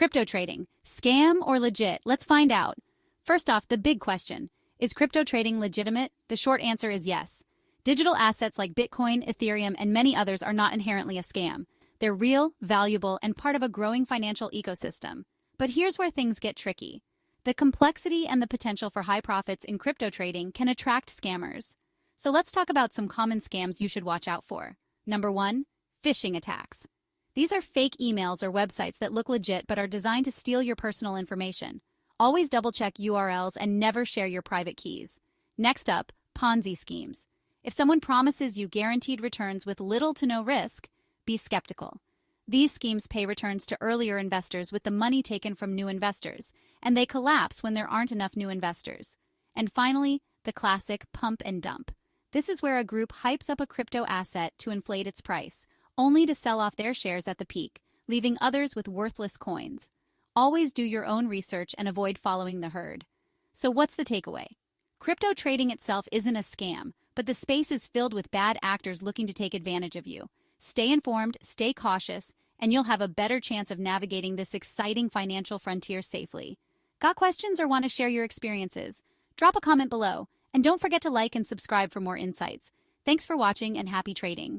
Crypto trading, scam or legit? Let's find out. First off, the big question. Is crypto trading legitimate? The short answer is yes. Digital assets like Bitcoin, Ethereum, and many others are not inherently a scam. They're real, valuable, and part of a growing financial ecosystem. But here's where things get tricky. The complexity and the potential for high profits in crypto trading can attract scammers. So let's talk about some common scams you should watch out for. Number 1, phishing attacks. These are fake emails or websites that look legit but are designed to steal your personal information. Always double-check URLs and never share your private keys. Next up, Ponzi schemes. If someone promises you guaranteed returns with little to no risk, be skeptical. These schemes pay returns to earlier investors with the money taken from new investors, and they collapse when there aren't enough new investors. And finally, the classic pump and dump. This is where a group hypes up a crypto asset to inflate its price, only to sell off their shares at the peak, leaving others with worthless coins. Always do your own research and avoid following the herd. So what's the takeaway? Crypto trading itself isn't a scam, but the space is filled with bad actors looking to take advantage of you. Stay informed, stay cautious, and you'll have a better chance of navigating this exciting financial frontier safely. Got questions or want to share your experiences? Drop a comment below, and don't forget to like and subscribe for more insights. Thanks for watching and happy trading.